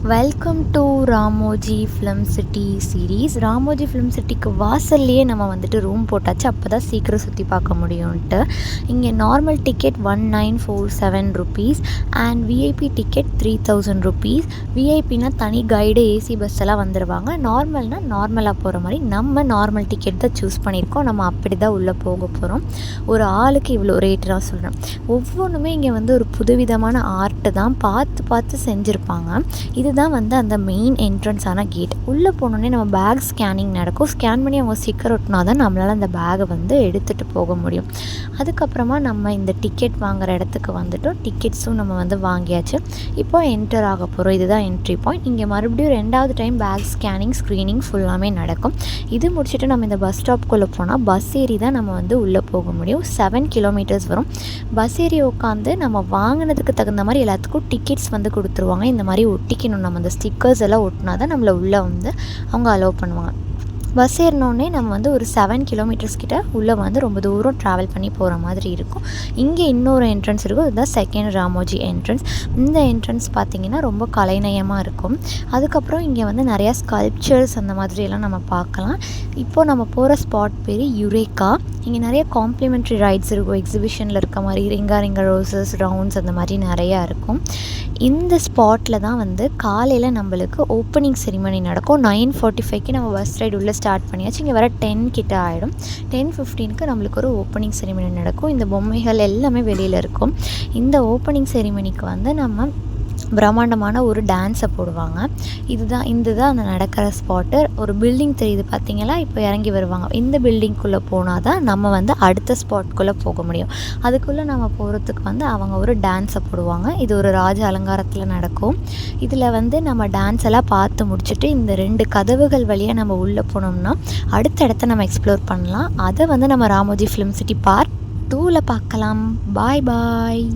Welcome to Ramoji film city series. Ramoji film சிட்டிக்கு வாசல்லையே நம்ம வந்துட்டு ரூம் போட்டாச்சு, அப்போ தான் சீக்கிரம் சுற்றி பார்க்க முடியும்ன்ட்டு. இங்கே normal ticket 1947 rupees and VIP ticket 3000 rupees. விஐபினா தனி கைடு, ஏசி பஸ் எல்லாம் வந்துடுவாங்க. நார்மல்னால் நார்மலாக போகிற மாதிரி நம்ம நார்மல் டிக்கெட் தான் சூஸ் பண்ணியிருக்கோம். நம்ம அப்படி தான் உள்ளே போக போகிறோம். ஒரு ஆளுக்கு இவ்வளோ ரேட்டு தான் சொல்கிறேன். ஒவ்வொன்றுமே இங்கே வந்து ஒரு புதுவிதமான ஆர்ட்டு தான் பார்த்து செஞ்சுருப்பாங்க. இதுதான் வந்து அந்த மெயின் என்ட்ரன்ஸான கேட். உள்ளே போனோடனே நம்ம பேக் ஸ்கேனிங் நடக்கும். ஸ்கேன் பண்ணி அவங்க ஸ்டிக்கர் ஒட்டினா தான் நம்மளால் அந்த பேகை வந்து எடுத்துகிட்டு போக முடியும். அதுக்கப்புறமா நம்ம இந்த டிக்கெட் வாங்குகிற இடத்துக்கு வந்துட்டோம். டிக்கெட்ஸும் நம்ம வந்து வாங்கியாச்சு. இப்போ என்டர் ஆக போகிறோம். இதுதான் என்ட்ரி பாயிண்ட். இங்கே மறுபடியும் 2வது டைம் பேக் ஸ்கேனிங், ஸ்க்ரீனிங் ஃபுல்லாமே நடக்கும். இது முடிச்சுட்டு நம்ம இந்த பஸ் ஸ்டாப்குள்ளே போனால் பஸ் ஏறி தான் நம்ம வந்து உள்ளே போக முடியும். 7 கிலோமீட்டர்ஸ் வரும். பஸ் ஏறி உட்காந்து நம்ம வாங்கினதுக்கு தகுந்த மாதிரி எல்லாத்துக்கும் டிக்கெட்ஸ் வந்து கொடுத்துருவாங்க. இந்த மாதிரி ஒட்டிக்கணும். நம்ம அந்த ஸ்டிக்கர்ஸ் எல்லாம் ஒட்டினா தான் நம்மளை உள்ளே வந்து அவங்க அலோவ் பண்ணுவாங்க. பஸ் ஏறினோடனே நம்ம வந்து ஒரு 7 கிலோமீட்டர்ஸ் கிட்ட உள்ளே வந்து ரொம்ப தூரம் ட்ராவல் பண்ணி போகிற மாதிரி இருக்கும். இங்கே இன்னொரு என்ட்ரன்ஸ் இருக்கும். இதுதான் செகண்ட் ராமோஜி என்ட்ரன்ஸ். இந்த என்ட்ரன்ஸ் பார்த்திங்கன்னா ரொம்ப கலைநயமாக இருக்கும். அதுக்கப்புறம் இங்கே வந்து நிறையா ஸ்கல்ப்சர்ஸ் அந்த மாதிரியெல்லாம் நம்ம பார்க்கலாம். இப்போது நம்ம போகிற ஸ்பாட் பேர் யுரேக்கா. இங்கே நிறைய காம்ப்ளிமெண்ட்ரி ரைட்ஸ் இருக்கும். எக்ஸிபிஷனில் இருக்க மாதிரி ரிங்கா ரோசஸ், ரவுண்ட்ஸ் அந்த மாதிரி நிறையா இருக்கும். இந்த ஸ்பாட்டில் தான் வந்து காலையில் நம்மளுக்கு ஓப்பனிங் செரிமனி நடக்கும். 9:45க்கு நம்ம பஸ் ரைடு உள்ளே ஸ்டார்ட் பண்ணியாச்சு. இங்கே வர 10 கிட்ட ஆகிடும். 10:15க்கு நம்மளுக்கு ஒரு ஓப்பனிங் செரிமனி நடக்கும். இந்த பொம்மைகள் எல்லாமே வெளியில் இருக்கும். இந்த ஓப்பனிங் செரிமனிக்கு வந்து நம்ம பிரம்மாண்டமான ஒரு டான்ஸை போடுவாங்க. இதுதான் அந்த நடக்கிற ஸ்பாட்டு. ஒரு பில்டிங் தெரியுது பார்த்தீங்களா, இப்போ இறங்கி வருவாங்க. இந்த பில்டிங்குள்ளே போனால் தான் நம்ம வந்து அடுத்த ஸ்பாட்குள்ளே போக முடியும். அதுக்குள்ளே நம்ம போகிறதுக்கு வந்து அவங்க ஒரு டான்ஸை போடுவாங்க. இது ஒரு ராஜ அலங்காரத்தில் நடக்கும். இதில் வந்து நம்ம டான்ஸ் எல்லாம் பார்த்து முடிச்சுட்டு இந்த 2 கதவுகள் வழியாக நம்ம உள்ளே போனோம்னா அடுத்த இடத்த நம்ம எக்ஸ்ப்ளோர் பண்ணலாம். அதை வந்து நம்ம ராமோஜி ஃபிலிம் சிட்டி பார்ட் 2ல் பார்க்கலாம். பாய்.